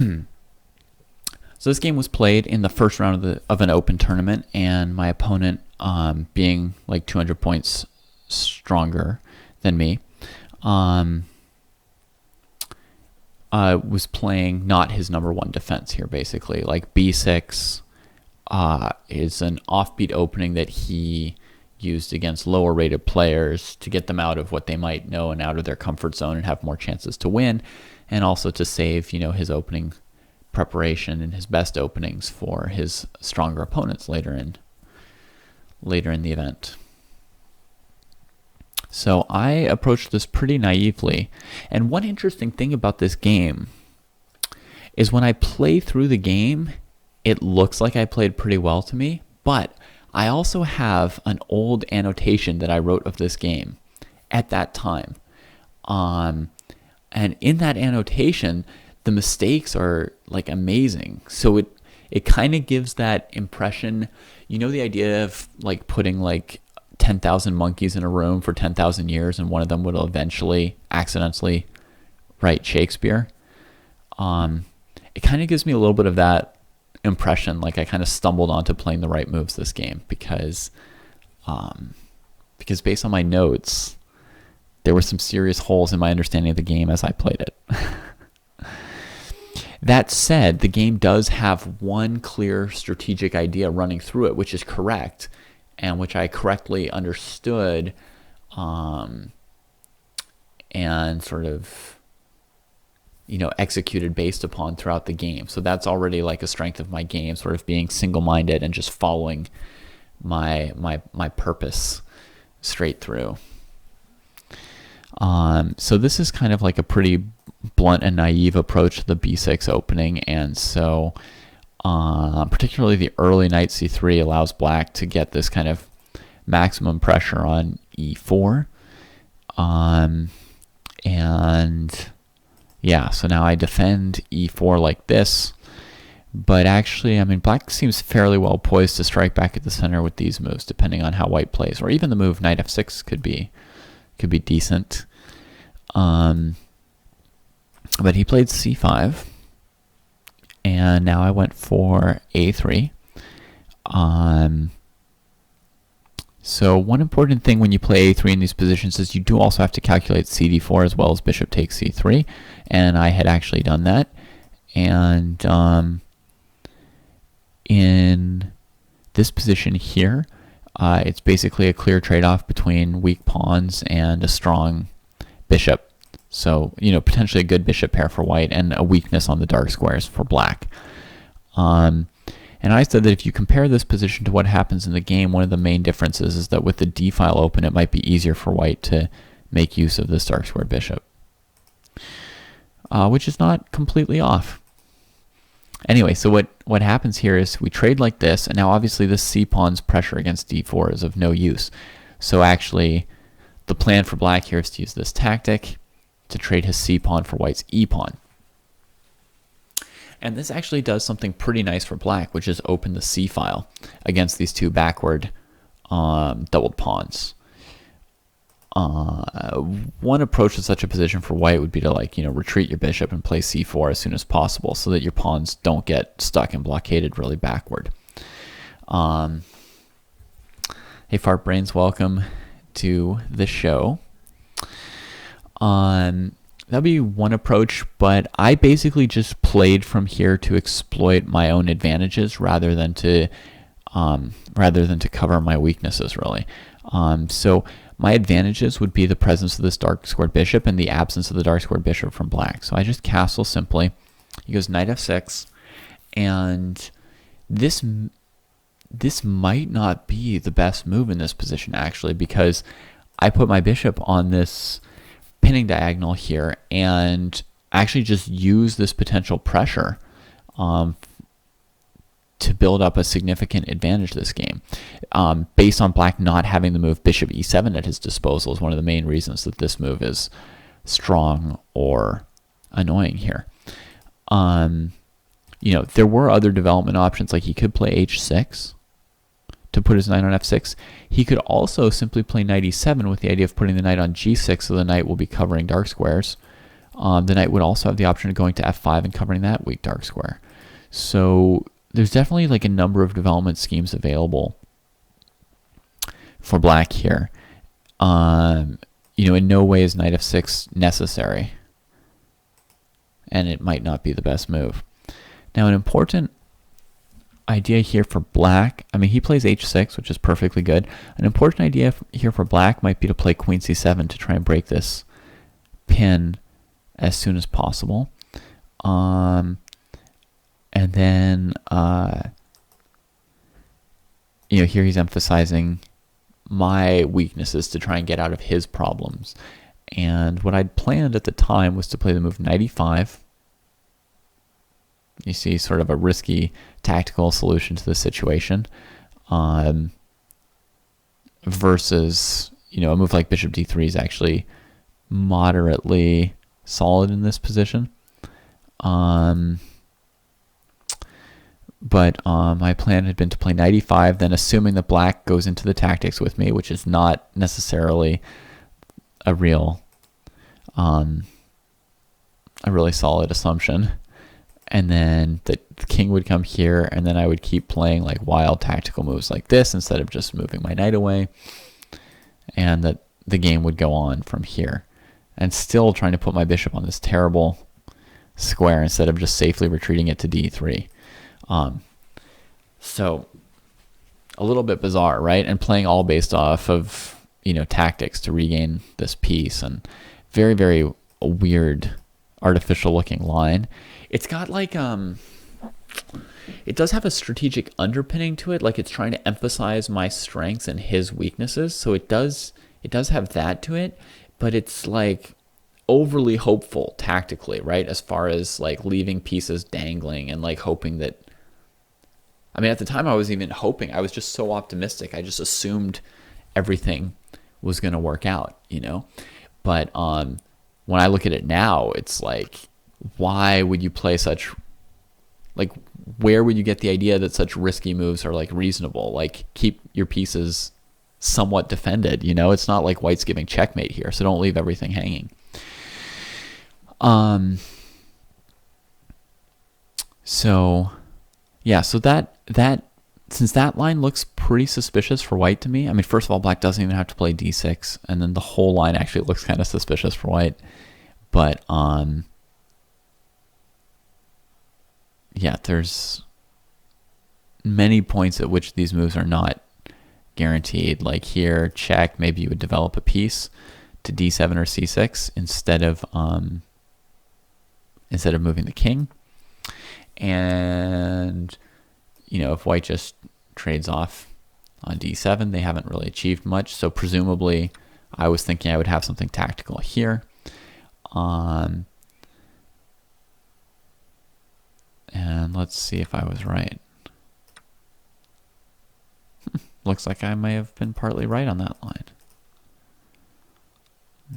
So this game was played in the first round of an open tournament, and my opponent, being like 200 points stronger than me, was playing not his number one defense here, basically. Like b6 is an offbeat opening that he used against lower rated players to get them out of what they might know and out of their comfort zone and have more chances to win, and also to save, his opening preparation and his best openings for his stronger opponents later in the event. So I approached this pretty naively. And one interesting thing about this game is when I play through the game, it looks like I played pretty well to me, but I also have an old annotation that I wrote of this game at that time. And in that annotation, the mistakes are like amazing. So it kind of gives that impression, the idea of like putting like 10,000 monkeys in a room for 10,000 years and one of them would eventually accidentally write Shakespeare. It kind of gives me a little bit of that impression, like I kind of stumbled onto playing the right moves this game because based on my notes, there were some serious holes in my understanding of the game as I played it. That said, the game does have one clear strategic idea running through it, which is correct, and which I correctly understood and sort of, executed based upon throughout the game. So that's already like a strength of my game, sort of being single-minded and just following my purpose straight through. So this is kind of like a pretty blunt and naive approach to the b6 opening, and so particularly the early knight c3 allows black to get this kind of maximum pressure on e4. And yeah, so now I defend e4 like this, but actually, black seems fairly well poised to strike back at the center with these moves, depending on how white plays, or even the move knight f6 could be decent. But he played c5, and now I went for a3. So one important thing when you play a3 in these positions is you do also have to calculate cd4 as well as bishop takes c3, and I had actually done that. And in this position here, it's basically a clear trade-off between weak pawns and a strong bishop. So, potentially a good bishop pair for white and a weakness on the dark squares for black. And I said that if you compare this position to what happens in the game, one of the main differences is that with the d file open, it might be easier for white to make use of this dark square bishop, which is not completely off. Anyway, so what happens here is we trade like this, and now obviously this c-pawn's pressure against d4 is of no use. So actually, the plan for black here is to use this tactic to trade his c-pawn for white's e-pawn. And this actually does something pretty nice for black, which is open the c-file against these two backward doubled pawns. One approach to such a position for white would be to retreat your bishop and play c4 as soon as possible so that your pawns don't get stuck and blockaded really backward. Hey Fart Brains, welcome to the show. That'd be one approach, but I basically just played from here to exploit my own advantages rather than to cover my weaknesses, really. So my advantages would be the presence of this dark squared bishop and the absence of the dark squared bishop from black. So I just castle simply. He goes knight f6, and this might not be the best move in this position, actually, because I put my bishop on this pinning diagonal here and actually just use this potential pressure to build up a significant advantage this game. Based on black not having the move bishop e7 at his disposal is one of the main reasons that this move is strong or annoying here. There were other development options, like he could play h6 to put his knight on f6. He could also simply play knight e7 with the idea of putting the knight on g6, so the knight will be covering dark squares. The knight would also have the option of going to f5 and covering that weak dark square. So there's definitely like a number of development schemes available for black here. In no way is knight f6 necessary, and it might not be the best move. Now, an important idea here for black, he plays h6, which is perfectly good. An important idea here for black might be to play queen c7 to try and break this pin as soon as possible. And then, here he's emphasizing my weaknesses to try and get out of his problems. And what I'd planned at the time was to play the move knight e5. You see sort of a risky tactical solution to the situation, versus, a move like bishop d3 is actually moderately solid in this position. But my plan had been to play knight e5, then assuming that black goes into the tactics with me, which is not necessarily a really solid assumption. And then the king would come here, and then I would keep playing like wild tactical moves like this instead of just moving my knight away, and that the game would go on from here, and still trying to put my bishop on this terrible square instead of just safely retreating it to d3. So a little bit bizarre, right? And playing all based off of, tactics to regain this piece, and very, very weird, artificial looking line. It's got like, it does have a strategic underpinning to it. Like it's trying to emphasize my strengths and his weaknesses. So it does have that to it, but it's like overly hopeful tactically, right? As far as like leaving pieces dangling and like hoping that, at the time I was even hoping, I was just so optimistic. I just assumed everything was going to work out, But when I look at it now, it's like, why would you play such, like, where would you get the idea that such risky moves are like reasonable? Like, keep your pieces somewhat defended, It's not like white's giving checkmate here, so don't leave everything hanging. So that since that line looks pretty suspicious for white to me, first of all, black doesn't even have to play d6, and then the whole line actually looks kind of suspicious for white. But there's many points at which these moves are not guaranteed. Like here, check, maybe you would develop a piece to d7 or c6 instead of moving the king. And if white just trades off on d7, they haven't really achieved much. So presumably, I was thinking I would have something tactical here. And let's see if I was right. Looks like I may have been partly right on that line.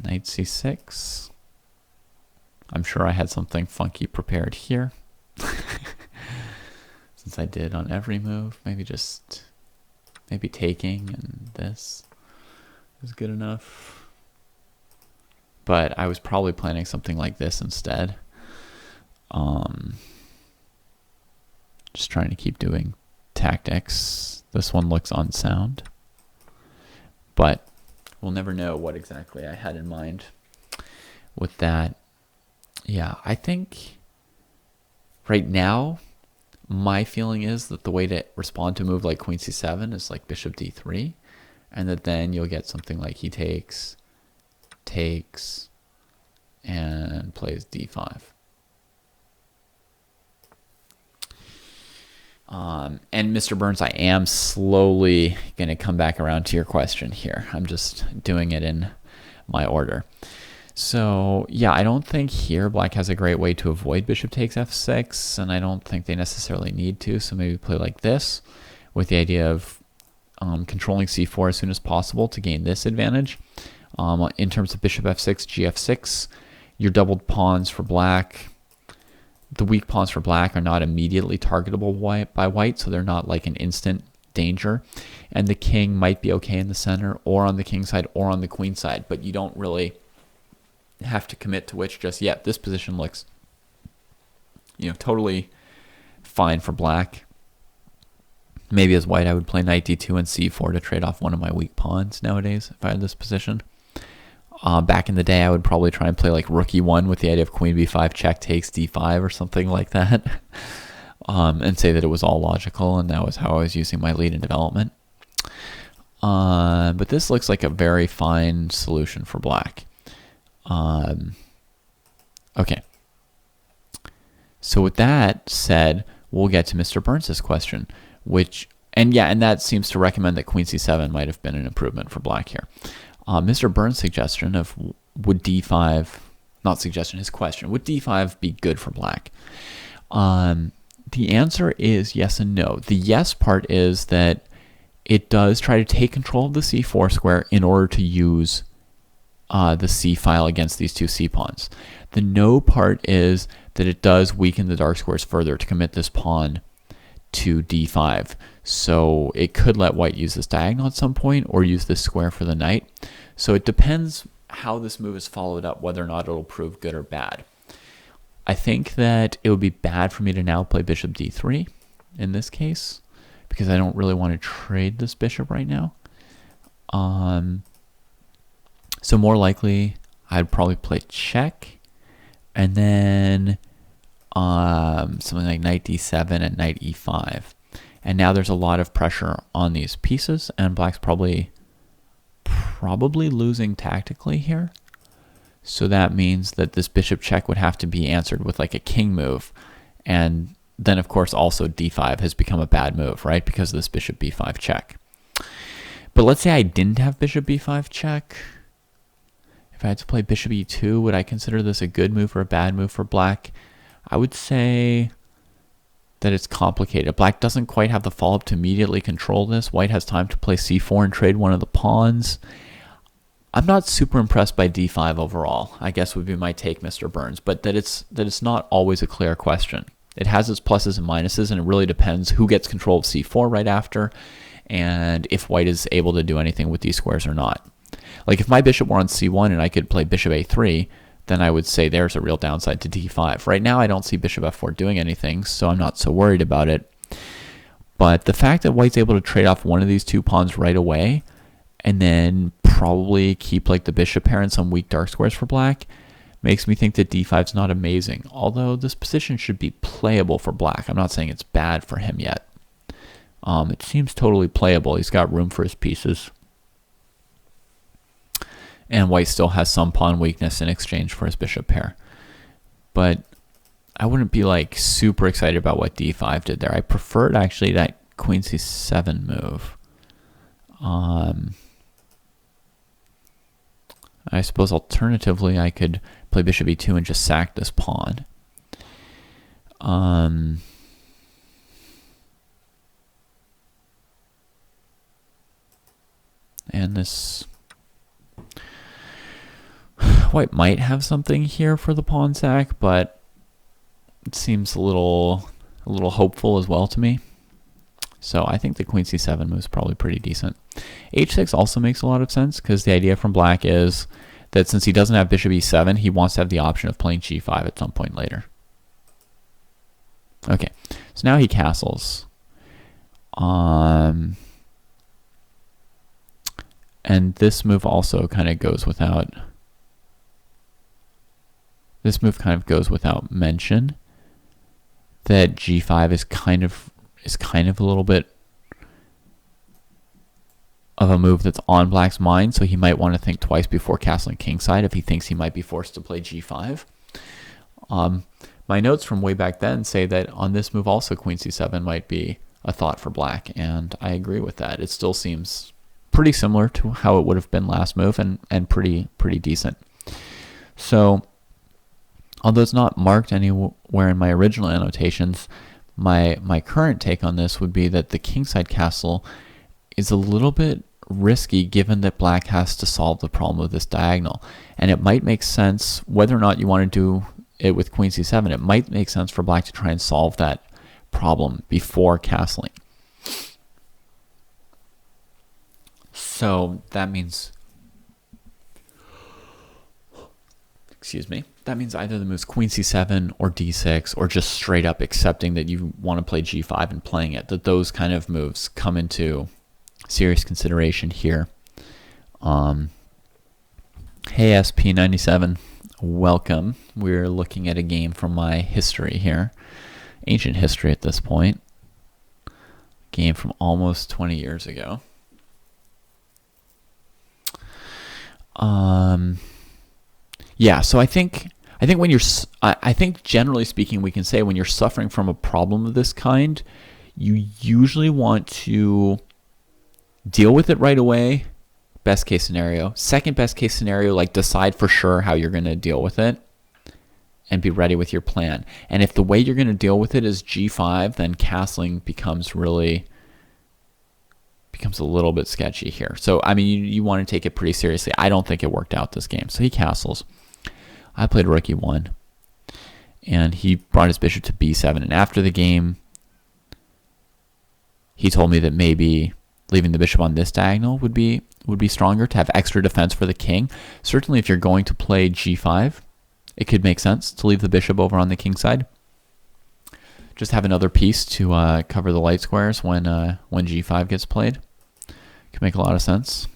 Knight c6. I'm sure I had something funky prepared here. Since I did on every move. Maybe taking, and this is good enough. But I was probably planning something like this instead. Just trying to keep doing tactics. This one looks unsound, but we'll never know what exactly I had in mind with that. Yeah, I think right now my feeling is that the way to respond to a move like queen c7 is like bishop d3, and that then you'll get something like he takes, and plays d5. And Mr. Burns, I am slowly going to come back around to your question here. I'm just doing it in my order. So yeah, I don't think here black has a great way to avoid bishop takes f6, and I don't think they necessarily need to. So maybe play like this with the idea of controlling c4 as soon as possible to gain this advantage. In terms of bishop f6, gf6, your doubled pawns for black. The weak pawns for black are not immediately targetable by white, so they're not like an instant danger. And the king might be okay in the center, or on the king side, or on the queen side, but you don't really have to commit to which just yet. This position looks, totally fine for black. Maybe as white, I would play knight d2 and c4 to trade off one of my weak pawns nowadays if I had this position. Back in the day, I would probably try and play like rook e1 with the idea of queen b5 check takes d5 or something like that, and say that it was all logical and that was how I was using my lead in development. But this looks like a very fine solution for black. Okay. So with that said, we'll get to Mr. Burns' question, and that seems to recommend that queen c7 might have been an improvement for black here. Mr. Burns' suggestion of would d5, his question, would d5 be good for black? The answer is yes and no. The yes part is that it does try to take control of the c4 square in order to use the c file against these two c pawns. The no part is that it does weaken the dark squares further to commit this pawn to d5. So it could let white use this diagonal at some point or use this square for the knight. So it depends how this move is followed up, whether or not it'll prove good or bad. I think that it would be bad for me to now play bishop d3 in this case, because I don't really want to trade this bishop right now. So more likely, I'd probably play check, and then something like knight d7 and knight e5. And now there's a lot of pressure on these pieces, and black's probably losing tactically here. So that means that this bishop check would have to be answered with like a king move. And then, of course, also d5 has become a bad move, right? Because of this bishop b5 check. But let's say I didn't have bishop b5 check. If I had to play bishop e2, would I consider this a good move or a bad move for black? I would say that it's complicated. Black doesn't quite have the follow-up to immediately control this. White has time to play c4 and trade one of the pawns. I'm not super impressed by d5 overall, I guess would be my take, Mr. Burns, but that it's not always a clear question. It has its pluses and minuses, and it really depends who gets control of c4 right after, and if white is able to do anything with these squares or not. Like if my bishop were on c1 and I could play bishop a3, then I would say there's a real downside to d5. Right now I don't see bishop f4 doing anything, so I'm not so worried about it. But the fact that white's able to trade off one of these two pawns right away, and then probably keep like the bishop pair and some weak dark squares for black, makes me think that d5 is not amazing. Although this position should be playable for black. I'm not saying it's bad for him yet. It seems totally playable. He's got room for his pieces. And white still has some pawn weakness in exchange for his bishop pair. But I wouldn't be like super excited about what d5 did there. I preferred actually that queen c7 move. I suppose alternatively I could play bishop e2 and just sack this pawn. And this white might have something here for the pawn sack, but it seems a little hopeful as well to me. So I think the queen c7 move is probably pretty decent. h6 also makes a lot of sense because the idea from black is that since he doesn't have bishop e7, he wants to have the option of playing g5 at some point later. Okay, so now he castles. And this move also kind of goes without. This move kind of goes without mention. That g5 is kind of a little bit of a move that's on black's mind, so he might want to think twice before castling kingside if he thinks he might be forced to play g5. My notes from way back then say that on this move also queen c7 might be a thought for black, and I agree with that. It still seems pretty similar to how it would have been last move, and pretty decent. So although it's not marked anywhere in my original annotations, my current take on this would be that the kingside castle is a little bit risky given that black has to solve the problem of this diagonal. And it might make sense, whether or not you want to do it with queen c7, it might make sense for black to try and solve that problem before castling. So that means, excuse me, that means either the move's queen c7 or d6, or just straight up accepting that you want to play g5 and playing it, that those kind of moves come into serious consideration here. Hey SP97, welcome. We're looking at a game from my history here, ancient history at this point, game from almost 20 years ago. Yeah, so I think when you're, I think generally speaking, we can say when you're suffering from a problem of this kind, you usually want to deal with it right away. Best case scenario. Second best case scenario, like decide for sure how you're going to deal with it and be ready with your plan. And if the way you're going to deal with it is g5, then castling becomes a little bit sketchy here. So, I mean, you want to take it pretty seriously. I don't think it worked out this game. So he castles. I played rook e1. And he brought his bishop to b7. And after the game, he told me that maybe leaving the bishop on this diagonal would be stronger to have extra defense for the king. Certainly if you're going to play g5, it could make sense to leave the bishop over on the king side. Just have another piece to cover the light squares when g5 gets played. Could make a lot of sense.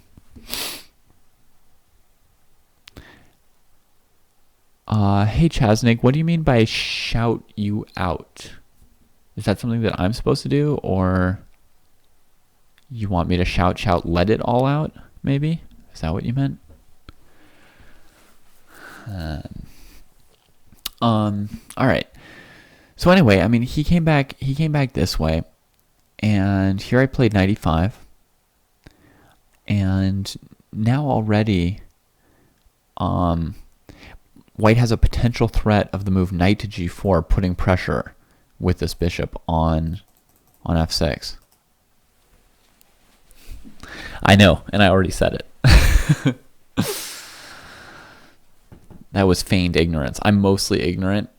Hey Chasnik, what do you mean by shout you out? Is that something that I'm supposed to do, or you want me to shout, let it all out, maybe? Is that what you meant? All right. So anyway, I mean, he came back this way, and here I played knight e5, and now already, white has a potential threat of the move knight to g4, putting pressure with this bishop on f6. I know, and I already said it. That was feigned ignorance. I'm mostly ignorant,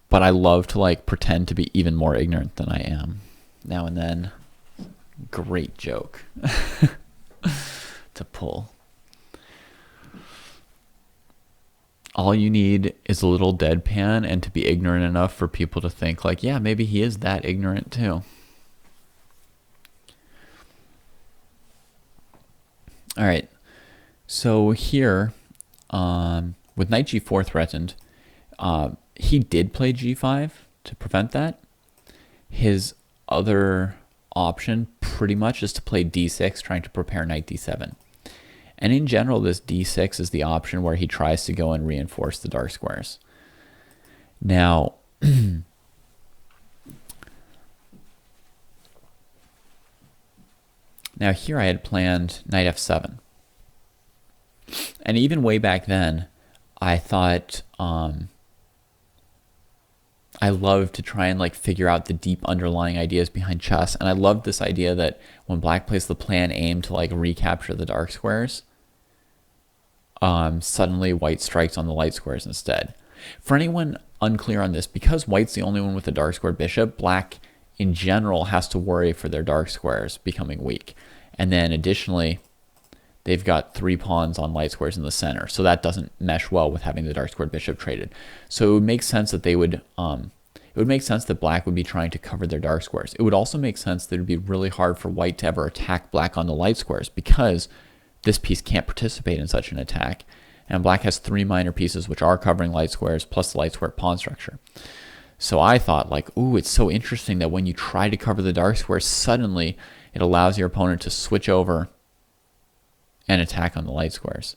but I love to like pretend to be even more ignorant than I am now and then. Great joke to pull. All you need is a little deadpan and to be ignorant enough for people to think like, yeah, maybe he is that ignorant too. All right, so here, with knight g4 threatened, he did play g5 to prevent that. His other option pretty much is to play d6, trying to prepare knight d7. And in general, this d6 is the option where he tries to go and reinforce the dark squares. Now, now here I had planned knight f7. And even way back then, I thought I loved to try and like figure out the deep underlying ideas behind chess. And I loved this idea that when black plays the plan aim to like recapture the dark squares, suddenly white strikes on the light squares instead. For anyone unclear on this, because white's the only one with a dark squared bishop, black in general has to worry for their dark squares becoming weak. And then additionally, they've got 3 pawns on light squares in the center, so that doesn't mesh well with having the dark squared bishop traded. So it would make sense that they would, it would make sense that black would be trying to cover their dark squares. It would also make sense that it would be really hard for white to ever attack black on the light squares because this piece can't participate in such an attack, and black has 3 minor pieces which are covering light squares plus the light square pawn structure. So I thought like, ooh, it's so interesting that when you try to cover the dark squares, suddenly it allows your opponent to switch over and attack on the light squares.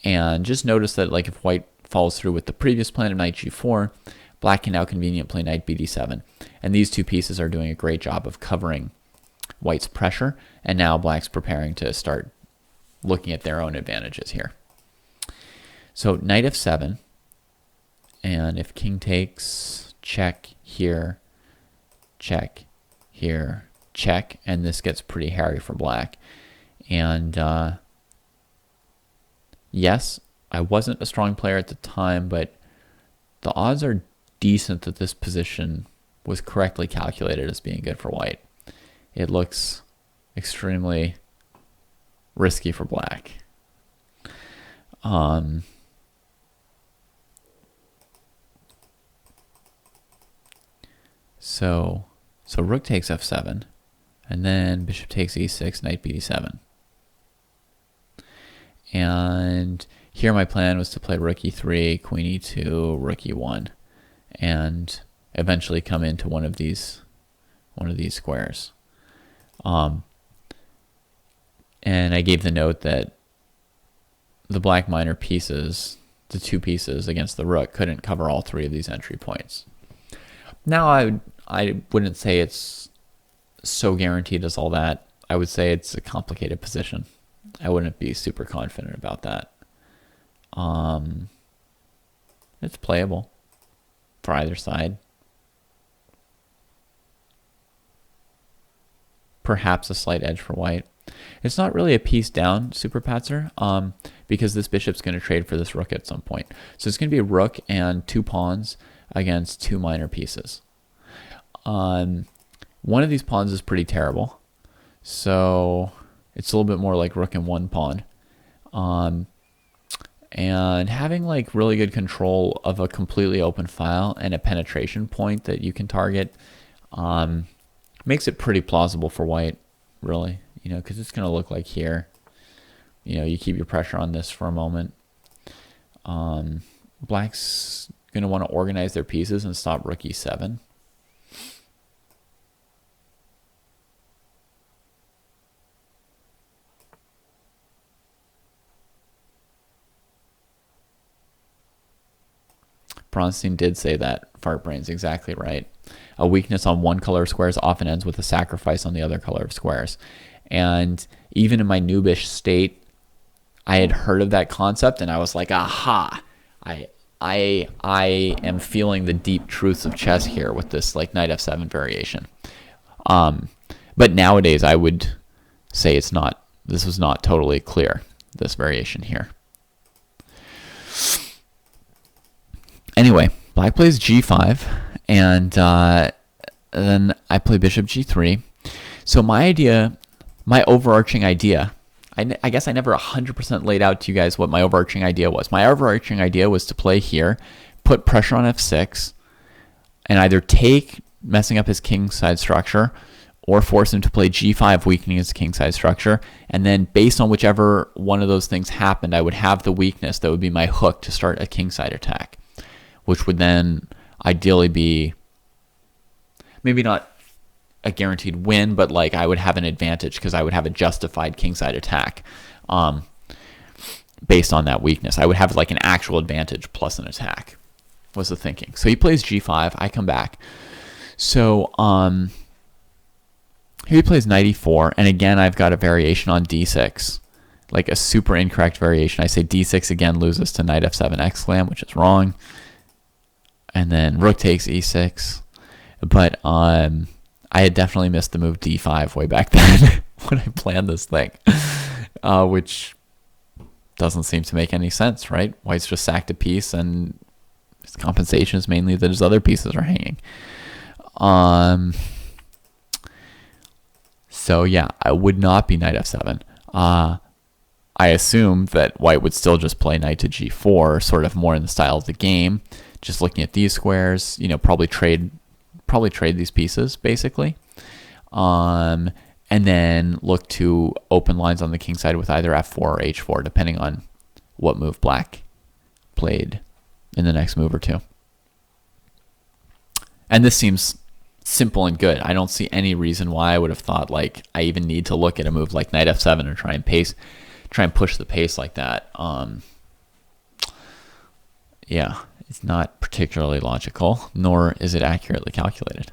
And just notice that like if white follows through with the previous plan of knight g4, black can now conveniently play knight bd7. And these 2 pieces are doing a great job of covering white's pressure, and now black's preparing to start looking at their own advantages here. So knight f7, and if king takes, check here, check here, check, and this gets pretty hairy for black. And yes, I wasn't a strong player at the time, but the odds are decent that this position was correctly calculated as being good for white. It looks extremely risky for black. So rook takes f7, and then bishop takes e6, knight b7. And here my plan was to play rook e3, queen e2, rook e1, and eventually come into one of these squares. And I gave the note that the black minor pieces, the 2 pieces against the rook, couldn't cover all 3 of these entry points. Now I wouldn't say it's so guaranteed as all that. I would say it's a complicated position. I wouldn't be super confident about that. It's playable for either side. Perhaps a slight edge for white. It's not really a piece down, Super Patzer, because this bishop's going to trade for this rook at some point. So it's going to be a rook and 2 pawns against 2 minor pieces. One of these pawns is pretty terrible, so it's a little bit more like rook and 1 pawn. And having like really good control of a completely open file and a penetration point that you can target makes it pretty plausible for white, really, because it's going to look like here. You keep your pressure on this for a moment. Black's going to want to organize their pieces and stop rook e7. Bronstein did say that. Fartbrain's exactly right. A weakness on one color of squares often ends with a sacrifice on the other color of squares. And even in my noobish state, I had heard of that concept, and I was like, aha, I am feeling the deep truths of chess here with this like knight f7 variation. But nowadays, I would say this was not totally clear, this variation here. Anyway, black plays g5, and then I play bishop g3. So my overarching idea, I guess I never 100% laid out to you guys what my overarching idea was. My overarching idea was to play here, put pressure on f6, and either take, messing up his kingside structure, or force him to play g5, weakening his kingside structure. And then based on whichever one of those things happened, I would have the weakness that would be my hook to start a kingside attack, which would then ideally be maybe not a guaranteed win, but like I would have an advantage because I would have a justified kingside attack based on that weakness. I would have like an actual advantage plus an attack was the thinking. So he plays g5, I come back. So here he plays knight e4, and again I've got a variation on d6, like a super incorrect variation. I say d6 again loses to knight f7 exclam, which is wrong. And then rook takes e6. But I had definitely missed the move d5 way back then when I planned this thing, which doesn't seem to make any sense, right? White's just sacked a piece, and his compensation is mainly that his other pieces are hanging. So yeah, I would not be knight f7. I assume that white would still just play knight to g4, sort of more in the style of the game. Just looking at these squares, probably trade these pieces basically, and then look to open lines on the king side with either f4 or h4, depending on what move black played in the next move or two. And this seems simple and good. I don't see any reason why I would have thought like I even need to look at a move like knight f7 and try and push the pace like that. Yeah. It's not particularly logical, nor is it accurately calculated.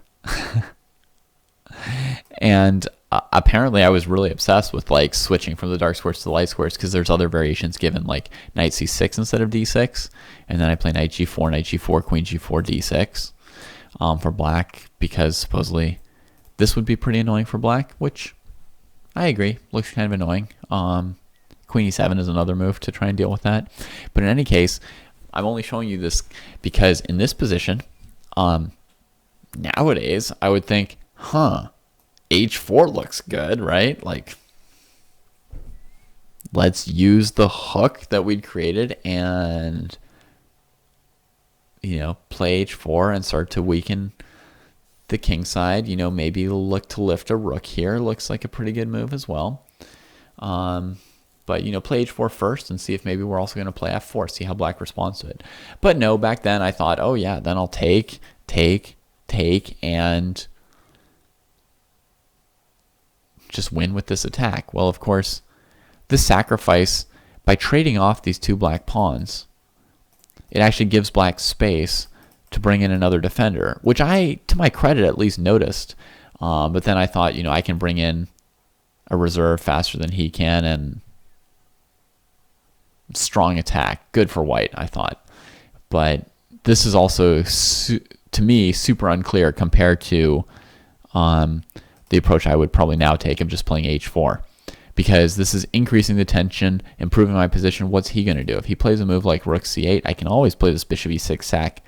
And apparently I was really obsessed with like switching from the dark squares to the light squares because there's other variations given, like knight c6 instead of d6, and then I play knight g4, queen g4, d6 for black, because supposedly this would be pretty annoying for black, which I agree, looks kind of annoying. Queen e7 is another move to try and deal with that. But in any case, I'm only showing you this because in this position, nowadays, I would think, h4 looks good, right? Like, let's use the hook that we'd created and, play h4 and start to weaken the kingside, maybe look to lift a rook here. Looks like a pretty good move as well. But, play h4 first and see if maybe we're also going to play f4, see how black responds to it. But no, back then I thought, oh yeah, then I'll take, and just win with this attack. Well, of course, this sacrifice, by trading off these two black pawns, it actually gives black space to bring in another defender, which I, to my credit, at least noticed. But then I thought, I can bring in a reserve faster than he can, and strong attack, good for white, I thought. But this is also, to me, super unclear compared to the approach I would probably now take of just playing h4. Because this is increasing the tension, improving my position. What's he going to do? If he plays a move like rook c8, I can always play this bishop e6 sack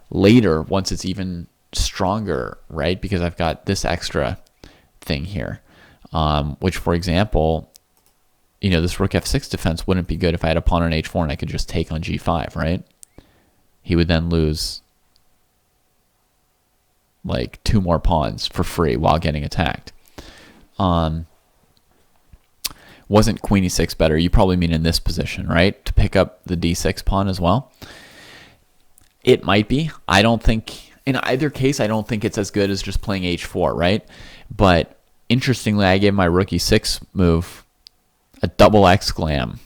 later once it's even stronger, right? Because I've got this extra thing here, which, for example, this rook f6 defense wouldn't be good if I had a pawn on h4 and I could just take on g5, right? He would then lose like 2 more pawns for free while getting attacked. Wasn't queen e6 better? You probably mean in this position, right? To pick up the d6 pawn as well. It might be. I don't think, in either case, I don't think it's as good as just playing h4, right? But interestingly, I gave my rook e6 move a double exclam,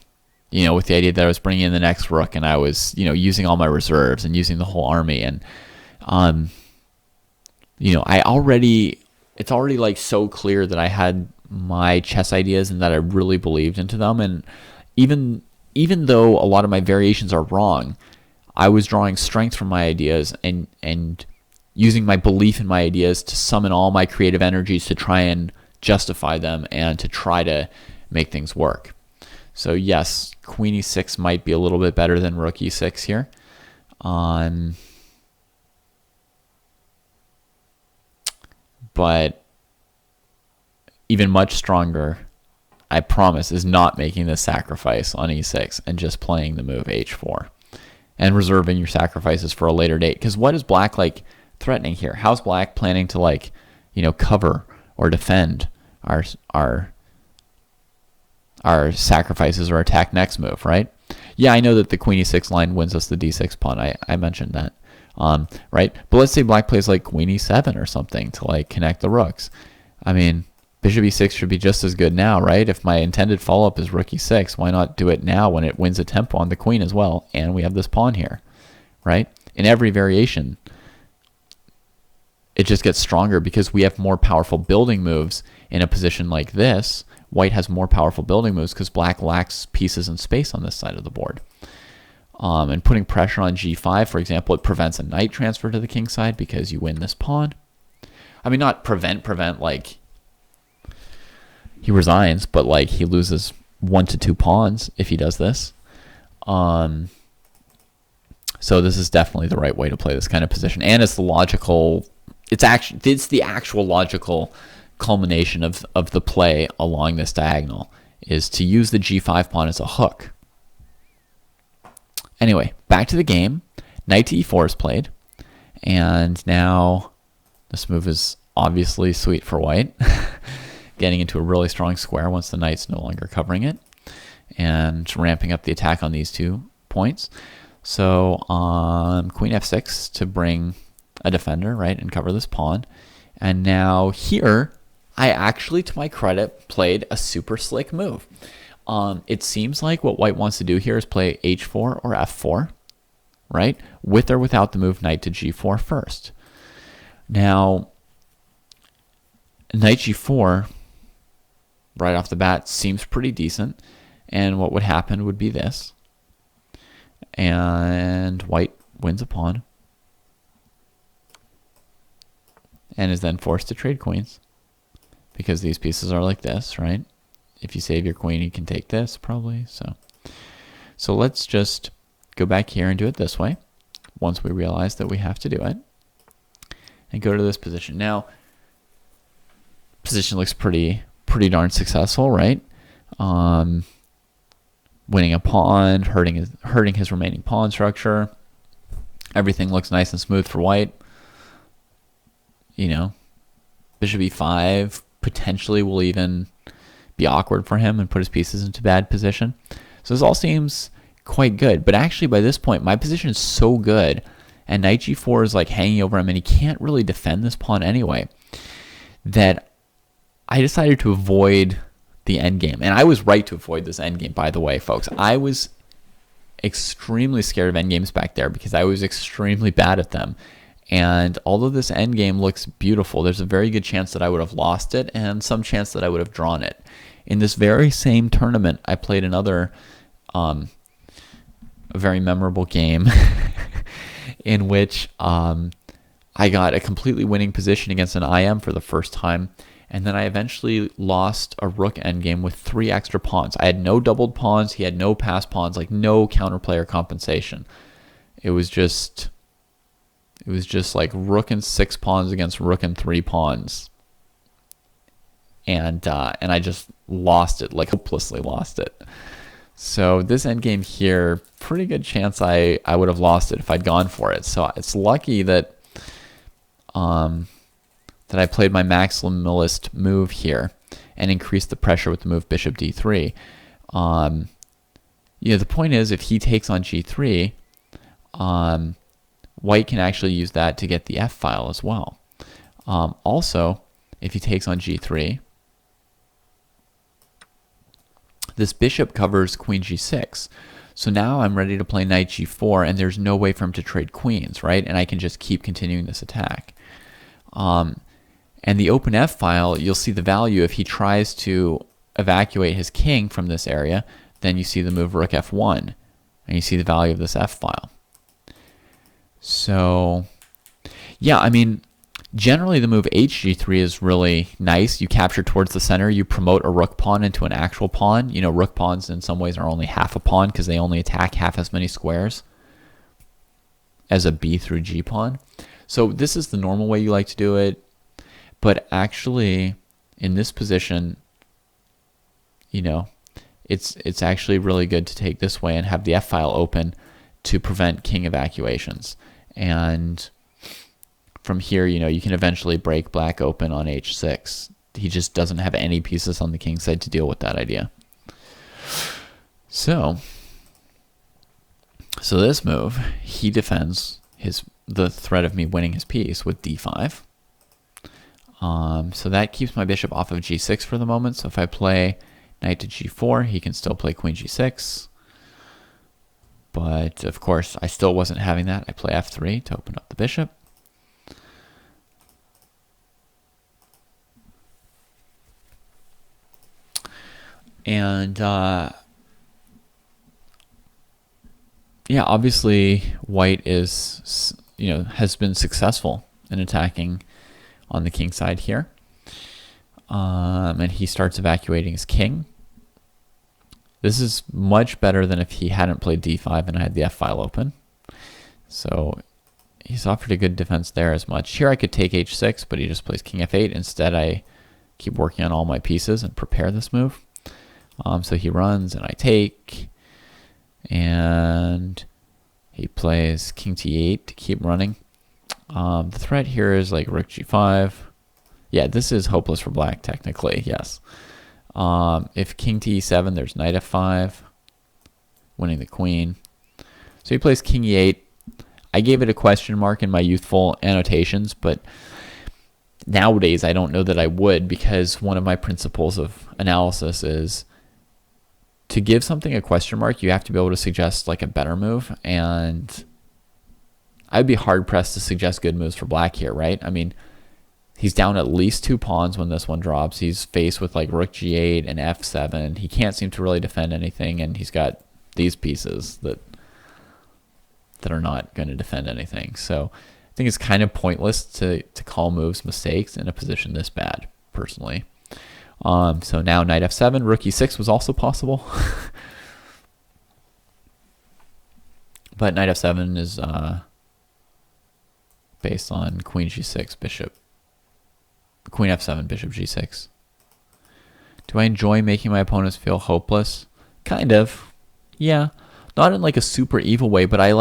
with the idea that I was bringing in the next rook and I was, using all my reserves and using the whole army. And, it's already like so clear that I had my chess ideas and that I really believed into them. And even though a lot of my variations are wrong, I was drawing strength from my ideas and using my belief in my ideas to summon all my creative energies to try and justify them and to try to make things work. So yes, queen e6 might be a little bit better than rook e6 here. But even much stronger, I promise, is not making this sacrifice on e6 and just playing the move h4 and reserving your sacrifices for a later date. Because what is black threatening here? How's black planning to cover or defend our sacrifices or attack next move, right? Yeah, I know that the queen e6 line wins us the d6 pawn. I mentioned that, right? But let's say black plays like queen e7 or something to connect the rooks. I mean, bishop e6 should be just as good now, right? If my intended follow-up is rook e6, why not do it now when it wins a tempo on the queen as well, and we have this pawn here, right? In every variation, it just gets stronger because we have more powerful building moves in a position like this. White has more powerful building moves because black lacks pieces and space on this side of the board. And putting pressure on g5, for example, it prevents a knight transfer to the king side because you win this pawn. I mean, not prevent like he resigns, but he loses 1 to 2 pawns if he does this. So this is definitely the right way to play this kind of position, and it's the logical. It's the actual logical culmination of the play along this diagonal, is to use the g5 pawn as a hook. Anyway, back to the game. Knight to e4 is played, and now this move is obviously sweet for white. Getting into a really strong square once the knight's no longer covering it, and ramping up the attack on these 2 points. So queen f6 to bring a defender, right, and cover this pawn. And now here, I actually, to my credit, played a super slick move. It seems like what white wants to do here is play h4 or f4, right, with or without the move knight to g4 first. Now, knight g4, right off the bat, seems pretty decent, and what would happen would be this, and white wins a pawn and is then forced to trade queens because these pieces are like this, right? If you save your queen, you can take this probably. So let's just go back here and do it this way once we realize that we have to do it, and go to this position. Now, position looks pretty darn successful, right? Winning a pawn, hurting his remaining pawn structure. Everything looks nice and smooth for white. bishop e5 potentially will even be awkward for him and put his pieces into bad position. So this all seems quite good. But actually, by this point, my position is so good, and knight g4 is like hanging over him, and he can't really defend this pawn anyway, that I decided to avoid the endgame. And I was right to avoid this endgame, by the way, folks. I was extremely scared of endgames back there because I was extremely bad at them. And although this endgame looks beautiful, there's a very good chance that I would have lost it and some chance that I would have drawn it. In this very same tournament, I played another a very memorable game in which I got a completely winning position against an IM for the first time, and then I eventually lost a rook endgame with 3 extra pawns. I had no doubled pawns, he had no passed pawns, like no counterplayer compensation. It was just like rook and 6 pawns against rook and 3 pawns. And I just lost it, like hopelessly lost it. So this endgame here, pretty good chance I would have lost it if I'd gone for it. So it's lucky that that I played my maximalist move here and increased the pressure with the move bishop d3. The point is, if he takes on g3, white can actually use that to get the f file as well. Also, if he takes on g3, this bishop covers queen g6. So now I'm ready to play knight g4, and there's no way for him to trade queens, right? And I can just keep continuing this attack. And the open f file, you'll see the value. If he tries to evacuate his king from this area, then you see the move rook f1, and you see the value of this f file. So, yeah, I mean, generally the move hg3 is really nice. You capture towards the center, you promote a rook pawn into an actual pawn. Rook pawns in some ways are only half a pawn because they only attack half as many squares as a b through g pawn. So this is the normal way you like to do it. But actually, in this position, it's actually really good to take this way and have the f file open to prevent king evacuations. And from here, you can eventually break black open on h6. He just doesn't have any pieces on the king side to deal with that idea. So this move, he defends the threat of me winning his piece with d5. So that keeps my bishop off of g6 for the moment. So if I play knight to g4, he can still play queen g6. But of course, I still wasn't having that. I play f3 to open up the bishop. And yeah, obviously white is, has been successful in attacking on the king side here. And he starts evacuating his king. This is much better than if he hadn't played d5 and I had the f file open. So he's offered a good defense there as much. Here I could take h6, but he just plays king f8. Instead, I keep working on all my pieces and prepare this move. So he runs and I take, and he plays king t8 to keep running. The threat here is like rook g5. Yeah, this is hopeless for black technically, yes. If king to e7, there's knight f5, winning the queen. So he plays king e8. I gave it a question mark in my youthful annotations, but nowadays I don't know that I would, because one of my principles of analysis is to give something a question mark, you have to be able to suggest like a better move, and I'd be hard-pressed to suggest good moves for black here, right? I mean, he's down at least 2 pawns when this one drops. He's faced with like rook g8 and f7. He can't seem to really defend anything, and he's got these pieces that are not going to defend anything. So I think it's kind of pointless to call moves mistakes in a position this bad, personally. So now knight f7, rook e6 was also possible. But knight f7 is based on queen g6, bishop. Queen f7, bishop g6. Do I enjoy making my opponents feel hopeless? Kind of. Yeah. Not in like a super evil way, but I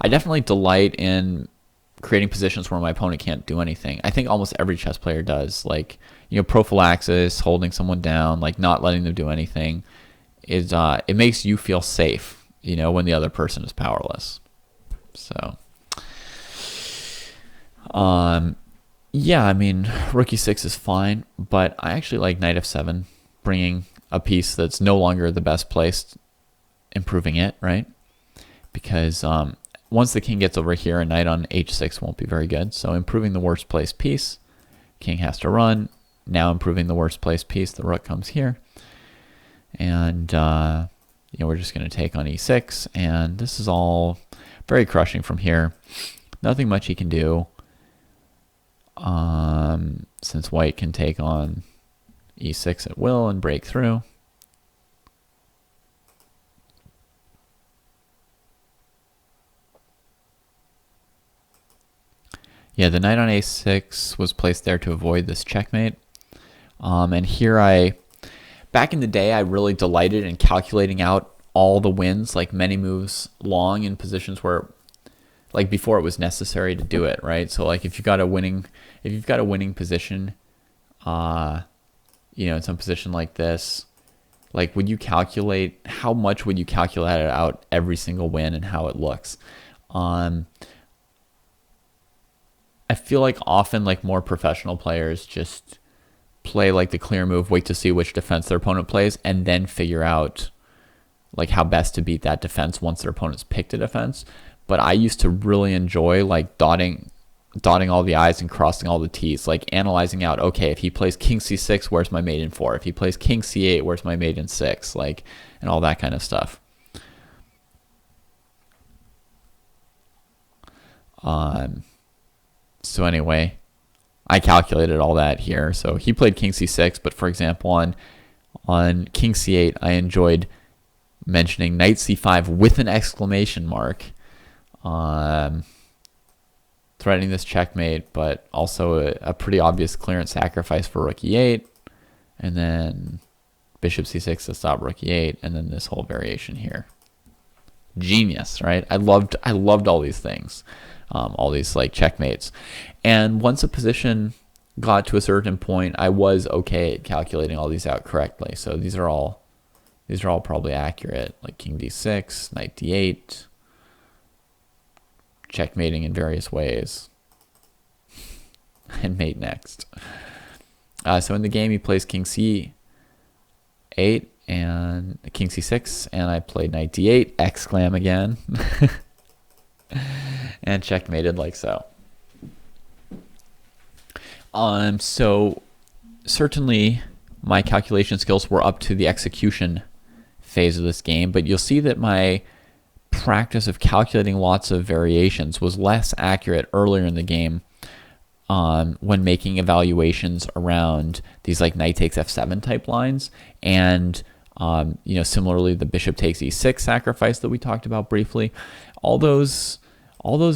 definitely delight in creating positions where my opponent can't do anything. I think almost every chess player does. Like, prophylaxis, holding someone down, like not letting them do anything, is it makes you feel safe, when the other person is powerless. So, yeah, I mean, rook e6 is fine, but I actually like knight f7, bringing a piece that's no longer the best placed, improving it, right? Because once the king gets over here, a knight on h6 won't be very good. So improving the worst placed piece, king has to run. Now improving the worst placed piece, the rook comes here. And, we're just going to take on e6. And this is all very crushing from here. Nothing much he can do. Since white can take on e6 at will and break through. Yeah, the knight on a6 was placed there to avoid this checkmate. And here back in the day, I really delighted in calculating out all the wins, like many moves long in positions where, like before it was necessary to do it, right? So like if you've got a winning position, in some position like this, like how much would you calculate it out every single win and how it looks? I feel like often like more professional players just play like the clear move, wait to see which defense their opponent plays, and then figure out like how best to beat that defense once their opponent's picked a defense. But I used to really enjoy like dotting all the I's and crossing all the T's, like analyzing out, okay, if he plays king c6, where's my mate in 4? If he plays king c8, where's my mate in 6? Like, and all that kind of stuff. So anyway, I calculated all that here. So he played king c6, but for example, on king c8, I enjoyed mentioning knight c5 with an exclamation mark, threatening this checkmate, but also a pretty obvious clearance sacrifice for rook e8, and then bishop c6 to stop rook e8, and then this whole variation here. Genius, right? I loved all these things. All these like checkmates. And once a position got to a certain point, I was okay at calculating all these out correctly. So these are all probably accurate, like king d6, knight d8, checkmating in various ways, and mate next. So in the game, he plays king c8 and king c6, and I played knight d8, exclam again. And checkmated like so. So certainly my calculation skills were up to the execution phase of this game, but you'll see that my practice of calculating lots of variations was less accurate earlier in the game when making evaluations around these like knight takes f7 type lines, and similarly the bishop takes e6 sacrifice that we talked about briefly. All those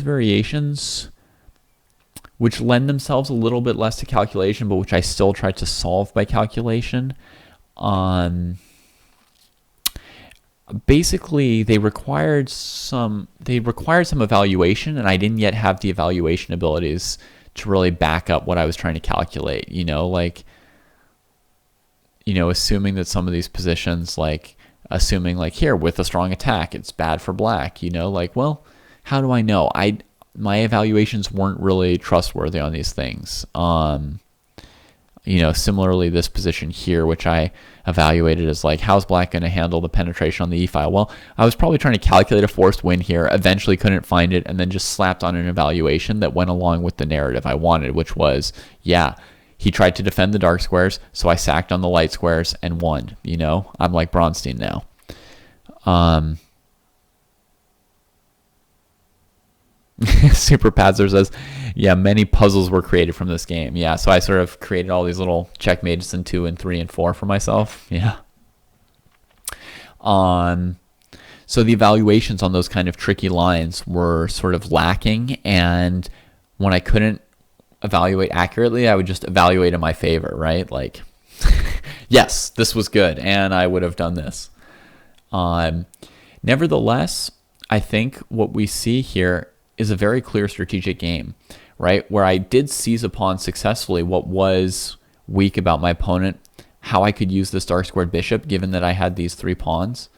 variations, which lend themselves a little bit less to calculation, but which I still try to solve by calculation, basically they required some evaluation, and I didn't yet have the evaluation abilities to really back up what I was trying to calculate. Assuming that some of these positions, like assuming like here with a strong attack, it's bad for black. Well, how do I know? My evaluations weren't really trustworthy on these things. Similarly, this position here, which I evaluated as like, how's black going to handle the penetration on the e-file? Well, I was probably trying to calculate a forced win here, eventually couldn't find it, and then just slapped on an evaluation that went along with the narrative I wanted, which was, yeah, he tried to defend the dark squares, so I sacked on the light squares and won. I'm like Bronstein now. Super Pazzer says, yeah, many puzzles were created from this game. Yeah, so I sort of created all these little checkmates in 2 and 3 and 4 for myself. Yeah. So the evaluations on those kind of tricky lines were sort of lacking, and when I couldn't evaluate accurately, I would just evaluate in my favor, right? Like, yes, this was good, and I would have done this. Nevertheless, I think what we see here is a very clear strategic game, right? Where I did seize upon successfully what was weak about my opponent, how I could use this dark squared bishop given that I had these 3 pawns.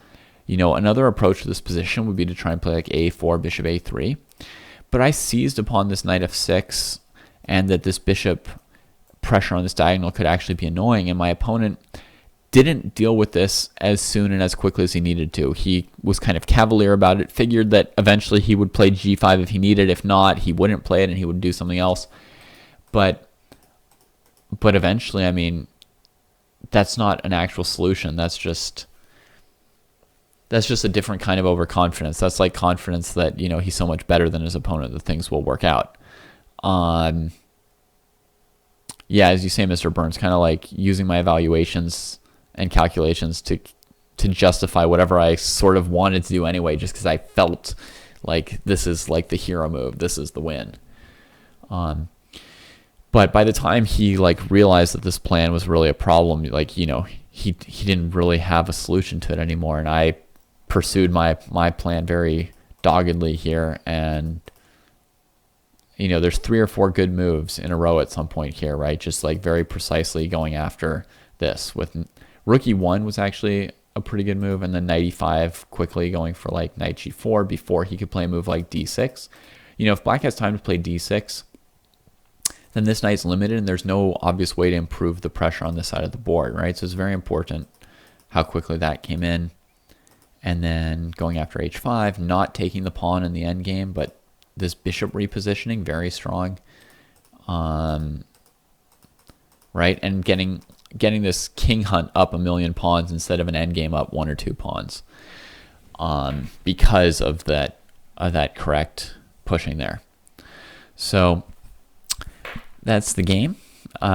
You know, another approach to this position would be to try and play like a4, bishop a3. But I seized upon this knight f6 and that this bishop pressure on this diagonal could actually be annoying, and my opponent didn't deal with this as soon and as quickly as he needed to. He was kind of cavalier about it, figured that eventually he would play g5 if he needed. If not, he wouldn't play it and he would do something else. But eventually, I mean, that's not an actual solution. That's just a different kind of overconfidence. That's like confidence that, you know, he's so much better than his opponent that things will work out. Yeah, as you say, Mr. Burns, kind of like using my evaluations and calculations to justify whatever I sort of wanted to do anyway, just because I felt like this is like the hero move, this is the win. But by the time he like realized that this plan was really a problem, like, you know, he didn't really have a solution to it anymore, and I pursued my plan very doggedly here, and you know, there's 3 or 4 good moves in a row at some point here, right? Just like very precisely going after this. With rook e1 was actually a pretty good move, and then knight e5 quickly going for like knight g4 before he could play a move like d6. You know, if black has time to play d6, then this knight's limited and there's no obvious way to improve the pressure on this side of the board, right? So it's very important how quickly that came in. And then going after h5, not taking the pawn in the endgame, but this bishop repositioning, very strong, right? And getting this king hunt up a million pawns instead of an endgame up 1 or 2 pawns, because of that correct pushing there. So that's the game.